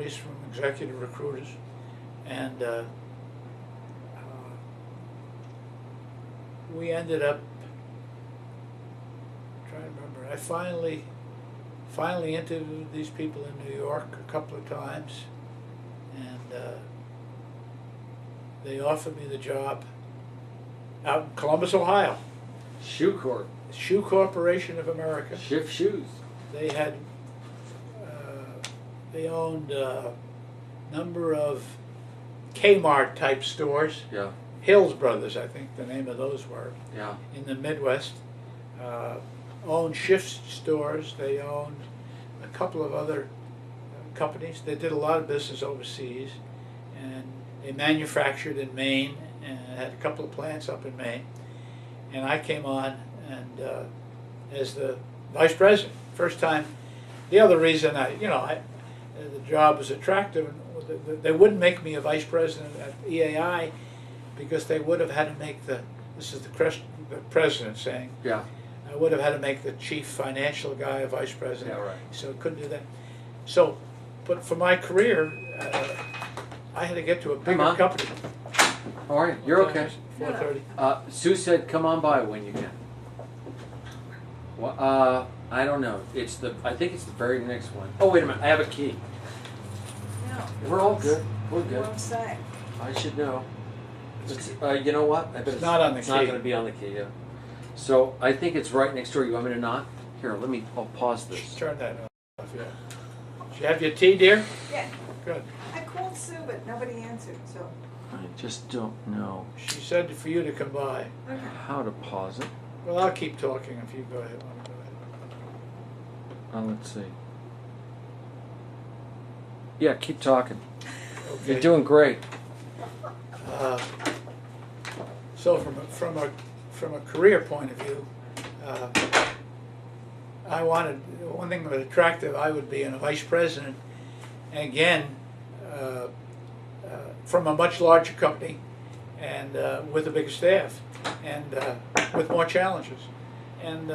inquiries from executive recruiters, and we ended up, trying to remember, I finally interviewed these people in New York a couple of times, and they offered me the job out in Columbus, Ohio. Shoe Corp. Shoe Corporation of America. Shift Shoes. They had, they owned a number of Kmart type stores. Yeah. Hills Brothers, I think the name of those were. Yeah. In the Midwest. Owned Shift stores. They owned a couple of other companies. They did a lot of business overseas, and they manufactured in Maine and had a couple of plants up in Maine. And I came on and as the vice president. First time. The other reason the job was attractive, they wouldn't make me a vice president at EAI because they would have had to make this is the president saying, Yeah. I would have had to make the chief financial guy a vice president. Yeah, right. So I couldn't do that. So, but for my career, I had to get to a bigger on. company. All right, you're okay. 4:30. Sue said, "Come on by when you can." Well, I don't know. I think it's the very next one. Oh, wait a minute. I have a key. No. We're all good. We're good. Wrong side. I should know. You know what? I bet It's not on the It's key. not going to be on the key. Yeah. So I think it's right next door. You want me to knock? Here, I'll pause this. Turn that off. Yeah. Did you have your tea, dear? Yeah, Good. I called Sue, but nobody answered, so. I just don't know She said for you to come by. Okay. how to pause it. Well, I'll keep talking if you go ahead. Want to go ahead. Let's see. Yeah, keep talking. Okay. You're doing great. So from a career point of view, I wanted one thing that was attractive. I would be a vice president, and again, from a much larger company, and with a bigger staff, and with more challenges, and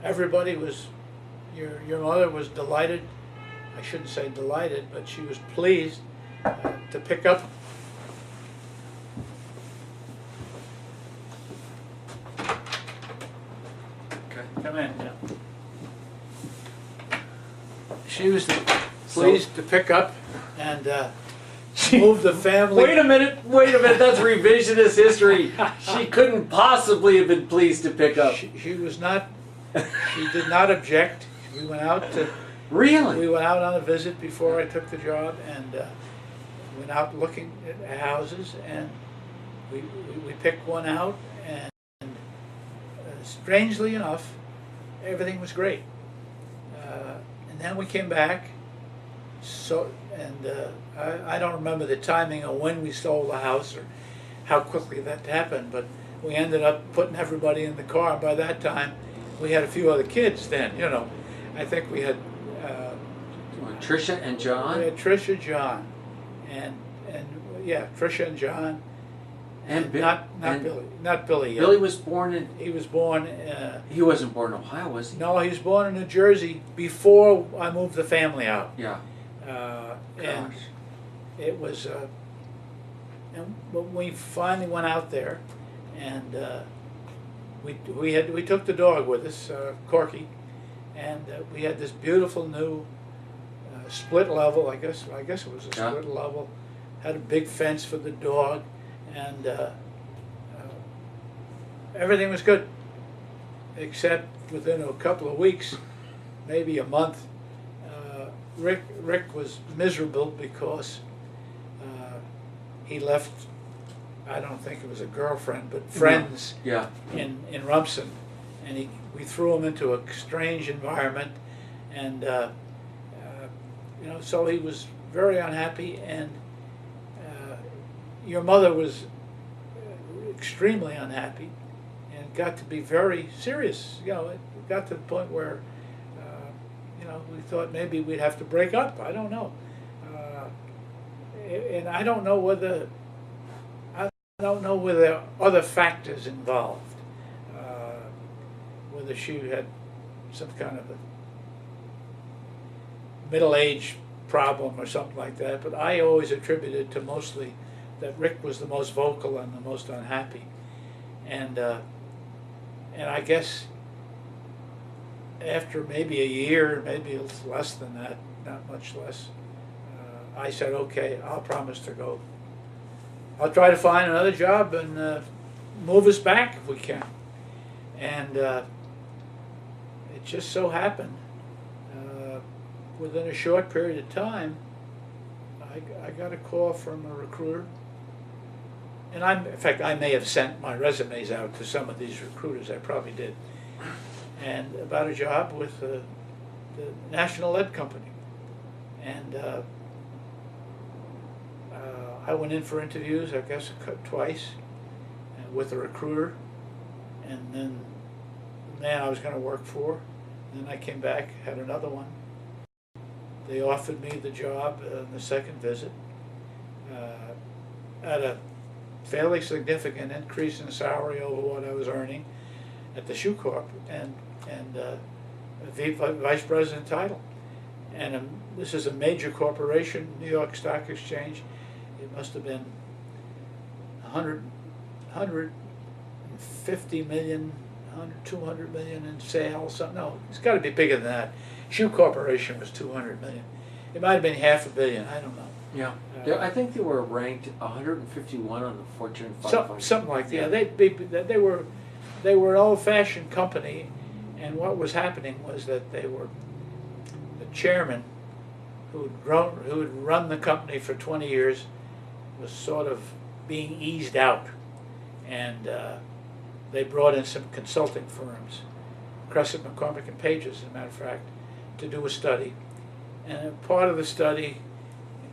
everybody was. Your mother was delighted. I shouldn't say delighted, but she was pleased to pick up. Okay. Come in, yeah. She was pleased to pick up and move the family. Wait a minute. That's revisionist history. She couldn't possibly have been pleased to pick up. She was not. She did not object. We went out Really? on a visit before I took the job, and went out looking at houses, and we picked one out, and strangely enough, everything was great. And then we came back. I don't remember the timing of when we sold the house or how quickly that happened, but we ended up putting everybody in the car. And by that time, we had a few other kids. Then, I think we had. Tricia and John. We had Tricia, John, and yeah, Tricia and John, And not Billy, not Billy yet. Billy was born in. He was born. He wasn't born in Ohio, was he? No, he was born in New Jersey before I moved the family out. Yeah. And Gosh. it was. But we finally went out there, and we took the dog with us, Corky, and we had this beautiful new split level. I guess it was a Yeah. split level. Had a big fence for the dog, and everything was good, except within a couple of weeks, maybe a month. Rick was miserable because he left. I don't think it was a girlfriend, but friends Yeah. in Rumson, and we threw him into a strange environment, and so he was very unhappy. And your mother was extremely unhappy, and got to be very serious. It got to the point where we thought maybe we'd have to break up. I don't know, and I don't know whether other factors involved. Whether she had some kind of a middle-age problem or something like that, but I always attributed to mostly that Rick was the most vocal and the most unhappy. And I guess after maybe a year, maybe it's less than that, not much less, I said, okay, I'll promise to go. I'll try to find another job and move us back if we can. And it just so happened, within a short period of time, I got a call from a recruiter. And in fact, I may have sent my resumes out to some of these recruiters, I probably did. And about a job with the National Lead Company. And I went in for interviews, I guess twice, with a recruiter. And then the man I was going to work for. And then I came back, had another one. They offered me the job on the second visit at a fairly significant increase in salary over what I was earning at the Shoe Corp and a vice president title. And this is a major corporation, New York Stock Exchange. It must have been 150 million, 200 million in sales. No, it's got to be bigger than that. Shoe Corporation was 200 million. It might have been $500 million. I don't know. Yeah. I think they were ranked 151 on the Fortune 500. Something like that. Yeah. They were an old-fashioned company, and what was happening was that they were the chairman, who had run the company for 20 years, was sort of being eased out, and they brought in some consulting firms, Crescent, McCormick, and Pages, as a matter of fact, to do a study. And part of the study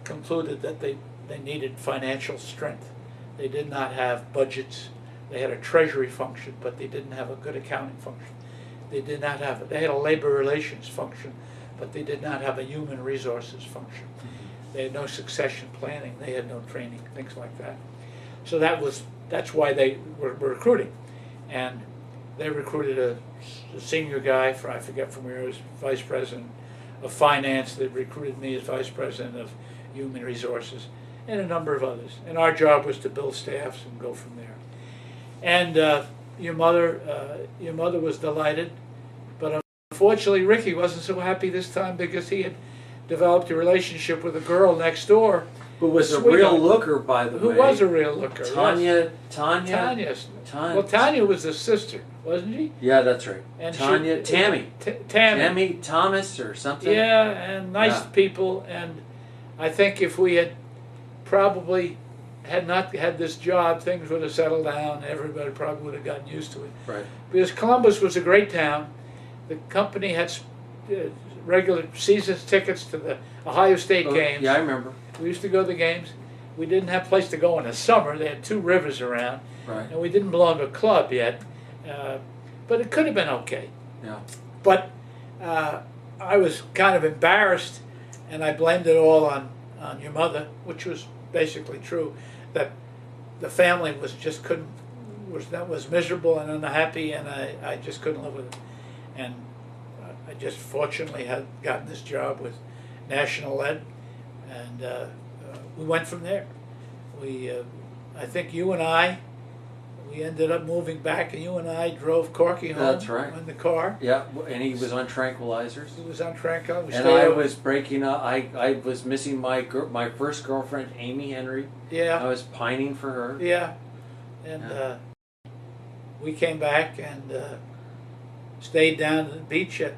concluded that they needed financial strength. They did not have budgets. They had a treasury function, but they didn't have a good accounting function. They had a labor relations function, but they did not have a human resources function. They had no succession planning. They had no training, things like that. So that's why they were recruiting. And they recruited a senior guy, I forget from where he was, vice president of finance. They recruited me as vice president of human resources, and a number of others. And our job was to build staffs and go from there. And your mother was delighted, but unfortunately Ricky wasn't so happy this time because he had developed a relationship with a girl next door. Who was a real looker, by the way. Who was a real looker. Tanya. Well, Tanya was the sister, wasn't she? Yeah, that's right. And Tammy. Tammy Thomas or something. Yeah, and nice people. And I think if we had probably had not had this job, things would have settled down. Everybody probably would have gotten used to it. Right. Because Columbus was a great town. The company had regular season tickets to the Ohio State games. Yeah, I remember. We used to go to the games. We didn't have a place to go in the summer. They had two rivers around. Right. And we didn't belong to a club yet. But it could have been okay. Yeah. But I was kind of embarrassed, and I blamed it all on your mother, which was basically true, that the family was miserable and unhappy, and I just couldn't live with it. And I just fortunately had gotten this job with National Lead, and we went from there. I think you and I, we ended up moving back, and you and I drove Corky home. That's right. In the car. Yeah, and he was on tranquilizers. He was on tranquilizers. And I was breaking up. I was missing my first girlfriend, Amy Henry. Yeah. I was pining for her. Yeah. And we came back and stayed down at the beach at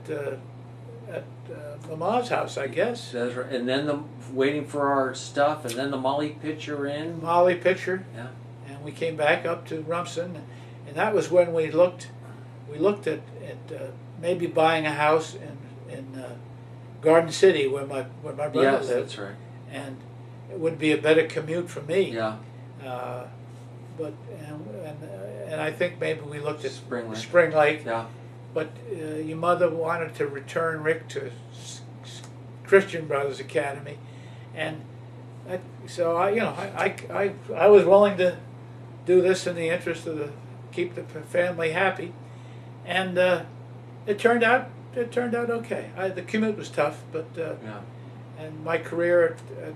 Mama's house, I guess. That's right. And then waiting for our stuff, and then the Molly pitcher in. Molly pitcher. Yeah. And we came back up to Rumson, and that was when we looked at maybe buying a house in Garden City where my brother lived. Yes, that's right. And it would be a better commute for me. Yeah. But I think maybe we looked at Spring Lake. Yeah. But your mother wanted to return Rick to Christian Brothers Academy, and so I was willing to do this in the interest of keep the family happy, and it turned out okay. The commute was tough, but yeah. and my career at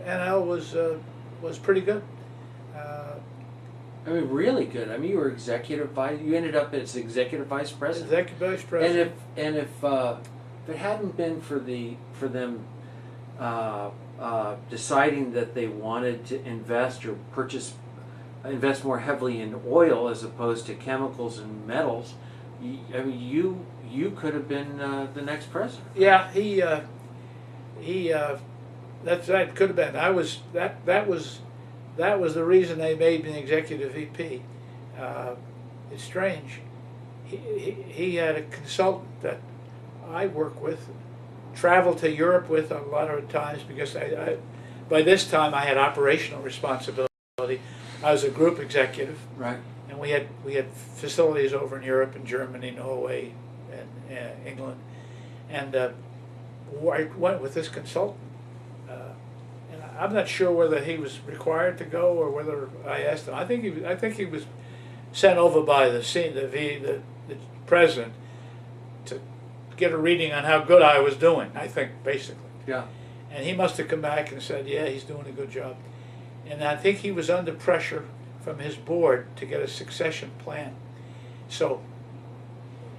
NL was pretty good. I mean, really good. I mean, you were executive vice. You ended up as executive vice president. Executive vice president. And if it hadn't been for them deciding that they wanted to invest or invest more heavily in oil as opposed to chemicals and metals, I mean, you could have been the next president. Yeah, that could have been. That was the reason they made me executive VP. It's strange. He had a consultant that I work with, traveled to Europe with a lot of times because by this time I had operational responsibility. I was a group executive, Right. and we had facilities over in Europe and Germany, Norway, and England, and I went with this consultant. And I'm not sure whether he was required to go or whether I asked him. I think he was sent over by the president to get a reading on how good I was doing. I think basically. Yeah. And he must have come back and said, "Yeah, he's doing a good job." And I think he was under pressure from his board to get a succession plan. So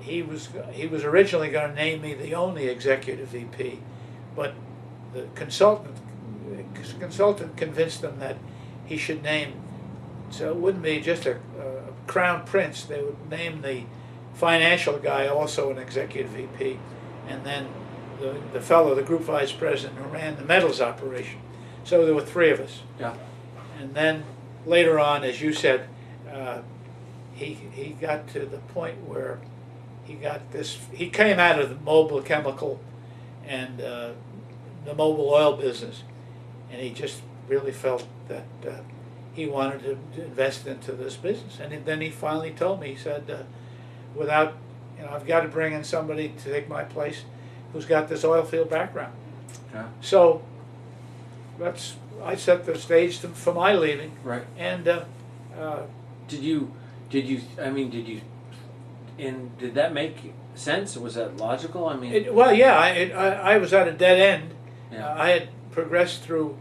he was originally going to name me the only executive VP, but the consultant convinced him that he should name, so it wouldn't be just a crown prince, they would name the financial guy also an executive VP, and then the fellow, the group vice president who ran the metals operation. So there were three of us. Yeah. And then later on, as you said, he got to the point where he came out of the mobile chemical and the mobile oil business, and he just really felt that he wanted to invest into this business. And then he finally told me, he said, I've got to bring in somebody to take my place who's got this oil field background. Yeah. So I set the stage for my leaving. Right. And Did that make sense? Was that logical? I mean, I was at a dead end. Yeah. I had progressed through.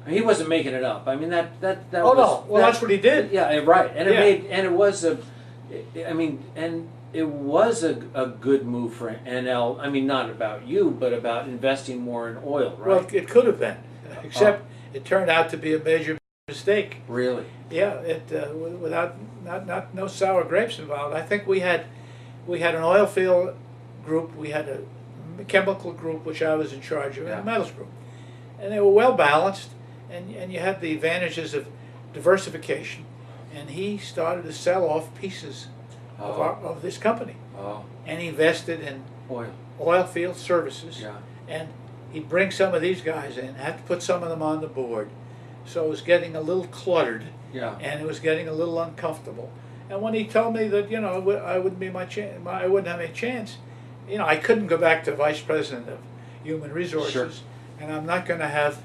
he wasn't making it up. I mean, that Oh was, no! Well, that's what he did. Yeah, right. And it was a good move for NL. I mean, not about you, but about investing more in oil, right? Well, it could have been, except it turned out to be a major mistake. Really? Yeah, without no sour grapes involved. I think we had an oil field group, we had a chemical group which I was in charge of, and a metals group, and they were well balanced, and you had the advantages of diversification. And he started to sell off pieces of this company, and he invested in oil field services. Yeah. And he'd bring some of these guys in, had to put some of them on the board. So it was getting a little cluttered, Yeah. and it was getting a little uncomfortable. And when he told me that, I wouldn't be I wouldn't have any chance, I couldn't go back to vice president of human resources, Sure. and I'm not going to have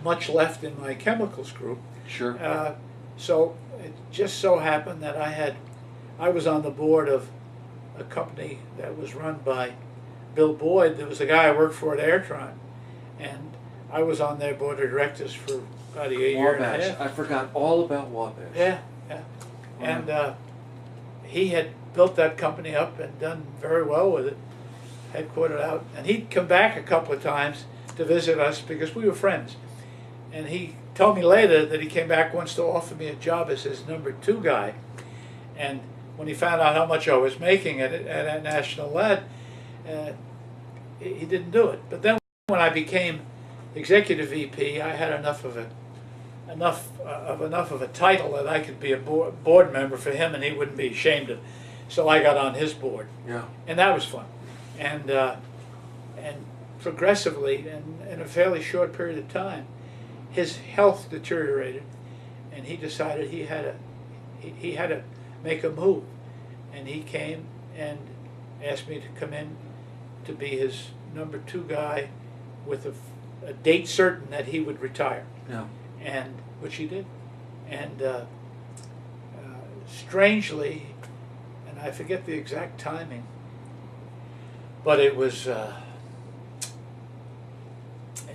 much left in my chemicals group. Sure. So it just so happened that I was on the board of a company that was run by Bill Boyd. There was a guy I worked for at Airtron, and I was on their board of directors for about a year and a Wabash. half. I forgot all about Wabash. Yeah. Wow. And he had built that company up and done very well with it, headquartered out. And he'd come back a couple of times to visit us because we were friends. And he told me later that he came back once to offer me a job as his number 2 guy. And when he found out how much I was making at National Lead, he didn't do it. But then when I became executive VP, I had enough of a title that I could be a board member for him, and he wouldn't be ashamed of. So I got on his board, Yeah. and that was fun. And progressively, in a fairly short period of time, his health deteriorated, and he decided he had to make a move, and he came and asked me to come in to be his number 2 guy with a date certain that he would retire. Yeah. And which he did. And strangely, and I forget the exact timing, but it was in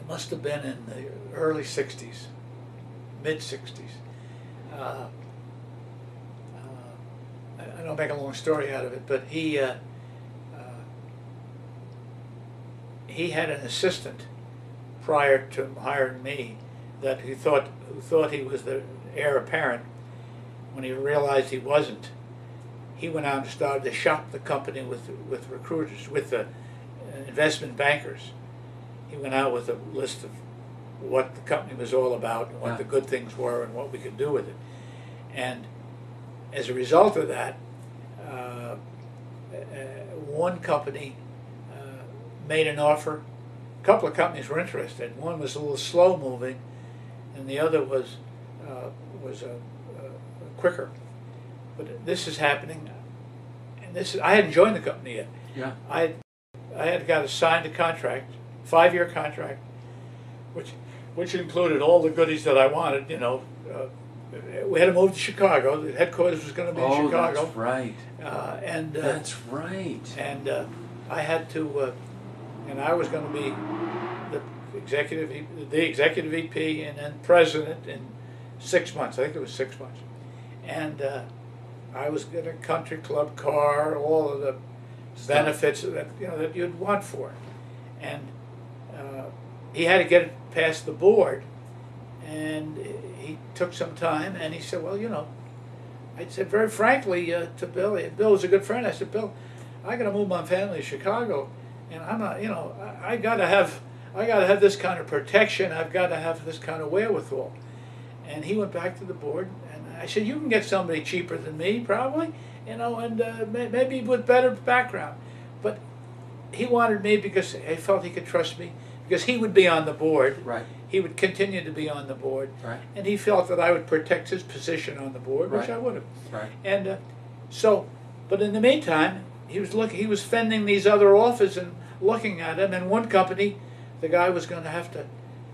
it must have been in the early 60s, mid 60s. I don't make a long story out of it, but he had an assistant prior to hiring me that who thought he was the heir apparent. When he realized he wasn't, he went out and started to shop the company with recruiters, with the investment bankers. He went out with a list of what the company was all about, and what Yeah. the good things were, and what we could do with it. And as a result of that, one company made an offer. A couple of companies were interested. One was a little slow moving, and the other was quicker. But this is happening, and I hadn't joined the company yet. Yeah. I had got signed a contract, 5-year contract, which included all the goodies that I wanted. You know, we had to move to Chicago. The headquarters was going to be in Chicago. That's right. That's right. And I had to, and I was going to be the executive VP, and then president in 6 months. I think it was 6 months. And I was getting a country club car, all of the benefits that that you'd want for it. And he had to get it past the board, and he took some time, and he said, well, I said very frankly to Bill. Bill was a good friend. I said, Bill, I got to move my family to Chicago, and I'm not, I got to have this kind of protection. I've got to have this kind of wherewithal. And he went back to the board, and I said, you can get somebody cheaper than me, probably, and maybe with better background. But he wanted me because he felt he could trust me, because he would be on the board. Right. He would continue to be on the board. Right. And he felt that I would protect his position on the board, which Right. I would have. Right. And but in the meantime, he was fending these other offers and looking at them. And one company, the guy was going to have to.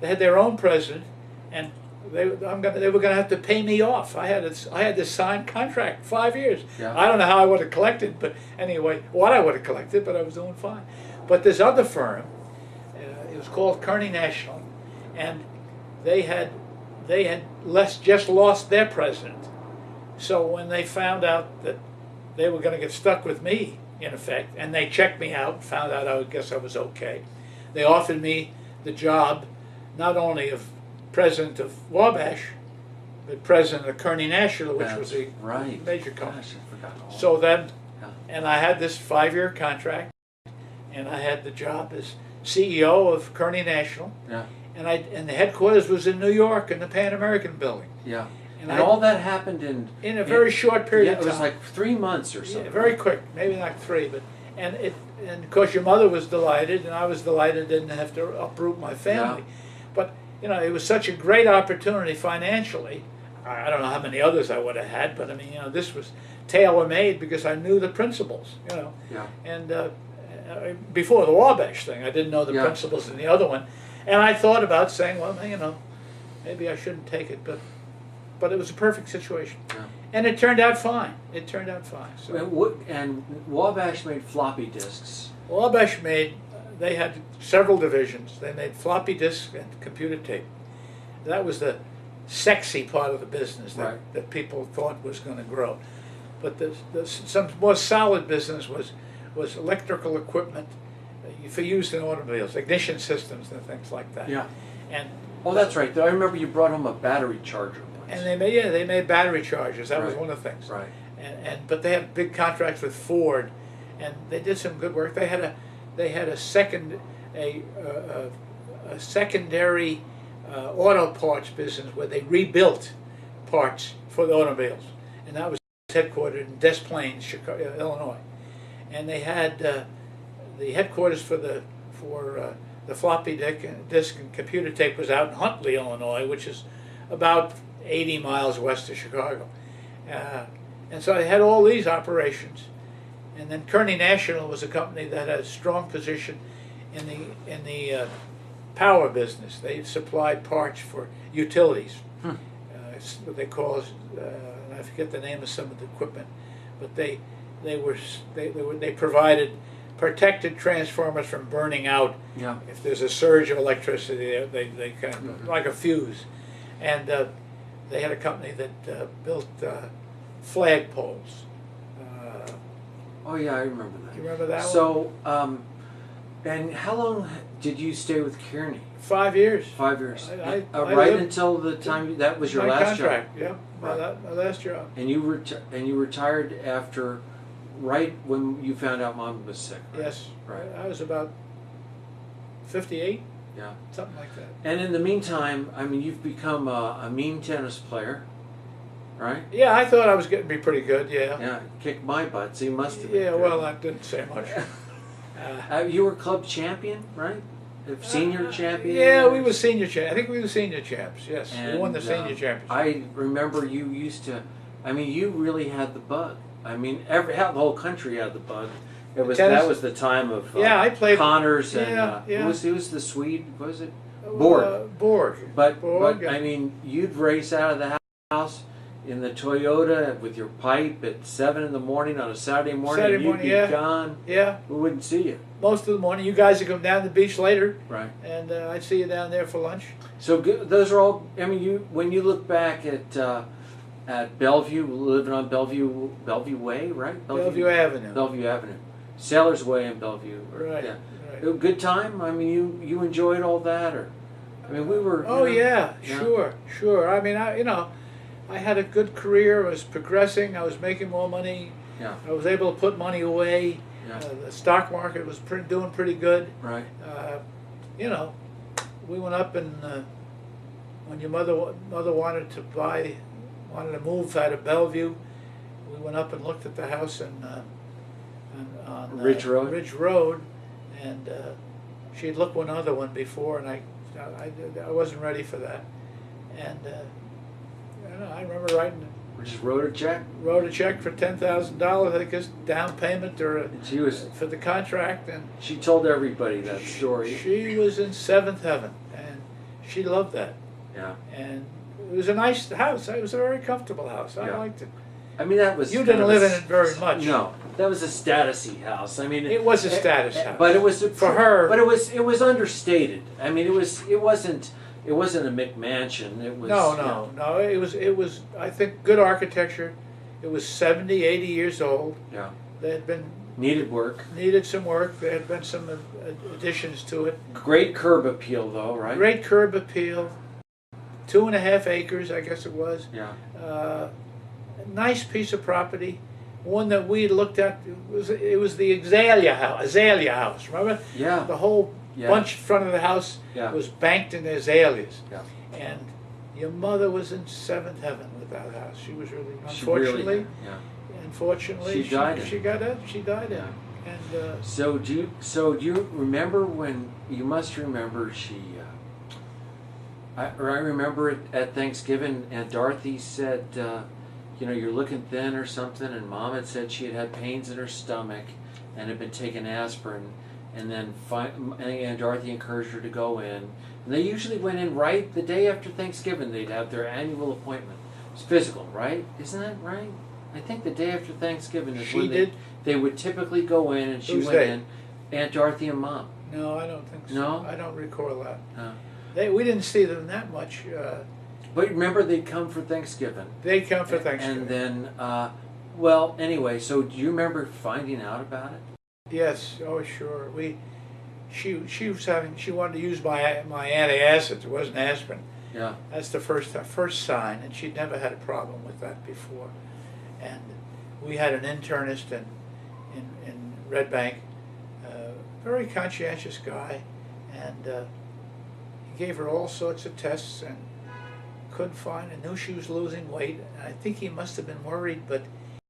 They had their own president, and they were going to have to pay me off. I had this signed contract, 5 years. Yeah. I don't know how I would have collected, but anyway, what I would have collected, but I was doing fine. But this other firm, it was called Kearney National, and they had just lost their president. So when they found out that they were going to get stuck with me, in effect, and they checked me out, found out I guess I was okay, they offered me the job not only of president of Wabash, but president of Kearney National, which was a right. major company. Gosh, I forgot all So then, Yeah. and I had this 5-year contract, and I had the job as CEO of Kearney National, Yeah. and the headquarters was in New York in the Pan American Building. Yeah. And And all that happened in a very short period yeah, of time. it was like 3 months or Yeah, something. very quick, maybe not 3, but and of course your mother was delighted, and I was delighted, didn't have to uproot my family. But it was such a great opportunity financially. I don't know how many others I would have had, but I mean, this was tailor-made because I knew the principles, Yeah. And before the Wabash thing, I didn't know the Yeah. principles in the other one, and I thought about saying, well, maybe I shouldn't take it, but it was a perfect situation, Yeah. and it turned out fine. So. And Wabash made floppy disks. Wabash they had several divisions. They made floppy disk and computer tape. That was the sexy part of the business that, Right. that people thought was going to grow. But some more solid business was electrical equipment for use in automobiles, ignition systems and things like that. Yeah. And Oh, that's right. I remember you brought home a battery charger once. and they made battery chargers. That was Right. one of the things. Right. But they had big contracts with Ford, and they did some good work. They had a secondary auto parts business where they rebuilt parts for the automobiles, and that was headquartered in Des Plaines, Chicago, Illinois. And they had the headquarters for the floppy disk and computer tape was out in Huntley, Illinois, which is about 80 miles west of Chicago. And so they had all these operations. And then Kearney National was a company that had a strong position in the power business. They supplied parts for utilities. It's what they call, I forget the name of some of the equipment, but they provided protected transformers from burning out. Yeah. If there's a surge of electricity, they kind of, Mhm. like a fuse. And they had a company that built flagpoles. Oh yeah, I remember that. You remember that one? So, and how long did you stay with Kearney? 5 years. 5 years. I Right lived- until the time that was your my last contract, job. yeah, Right. my last job. And you retired after, right when you found out Mom was sick. Right? Yes, Right. I was about 58, Yeah. something like that. And in the meantime, I mean, you've become a mean tennis player, right? Yeah, I thought I was getting to be pretty good. Yeah. Yeah. Kicked my butt. So you must have. Been Yeah. good. Well, I didn't say much. You were club champion, right? Senior champion. Yeah, we were senior champs. I think we were senior champs. Yes, we won the And, senior championship. I remember you used to. I mean, you really had the bug. I mean, the whole country had the bug. It was Tennis? that was the time of Yeah, I played- Connors and yeah, yeah. who was the Swede? What was it? Borg. Borg. But Borg. I mean, you'd race out of the house in the Toyota with your pipe at 7 in the morning on a Saturday morning. Saturday and you'd morning, be yeah. gone. Yeah, We wouldn't see you. most of the morning. You guys would come down to the beach later, Right. and I'd see you down there for lunch. So those are all. I mean, when you look back at Bellevue, living on Bellevue Way, right? Bellevue Avenue. Bellevue Avenue, Sailors Way in Bellevue. Right. Yeah. Right. Good time. I mean, you enjoyed all that, or I mean, we were. Oh you know, yeah, yeah. sure. I mean, I had a good career. I was progressing. I was making more money. Yeah. I was able to put money away. Yeah. The stock market was doing pretty good. Right. We went up and when your mother wanted to move out of Bellevue, we went up and looked at the house on Ridge Road? Ridge Road, and she had looked one other one before, and I wasn't ready for that, and I remember We just wrote a check. wrote a check for $10,000, I think, as down payment or And she was. for the contract, and She told everybody that story. she was in seventh heaven, and she loved that. Yeah. And it was a nice house. It was a very comfortable house. I Yeah. liked it. I mean, that was. You kind didn't of live a in it very much. No, that was a statusy house. I mean, It was a status house. but it was For her. But it was understated. I mean, it wasn't a McMansion. It was. No. It was. I think good architecture. It was 70, 80 years old. Yeah. There had been Needed work. needed some work. There had been some additions to it. Great curb appeal, though, right? Great curb appeal. 2.5 acres, I guess it was. Yeah. A nice piece of property. One that we had looked at. It was the Azalea House. Remember? Yeah. The whole Yeah. bunch in front of the house Yeah. was banked in azaleas. Yeah. And your mother was in seventh heaven with that house. She was really, She really- unfortunately, She died in it. she got it. She died in Yeah. it. And So do you remember when you must remember she? I remember at Thanksgiving, Aunt Dorothy said, you're looking thin or something, and Mom had said she had had pains in her stomach, and had been taking aspirin, and then Aunt Dorothy encouraged her to go in, and they usually went in right the day after Thanksgiving. They'd have their annual appointment. It's physical, right? Isn't that right? I think the day after Thanksgiving is She when did? they would typically go in, and she Whose went day? in. Aunt Dorothy and Mom. no, I don't think so. No? I don't recall that. No. We didn't see them that much. But remember, they'd come for Thanksgiving. They come for Thanksgiving. And then, well, anyway, so do you remember finding out about it? Yes. Oh, sure. She wanted to use my antacids. It wasn't aspirin. Yeah. That's the first sign, and she'd never had a problem with that before. And we had an internist in Red Bank, very conscientious guy, and he gave her all sorts of tests and couldn't find. And knew she was losing weight. And I think he must have been worried, but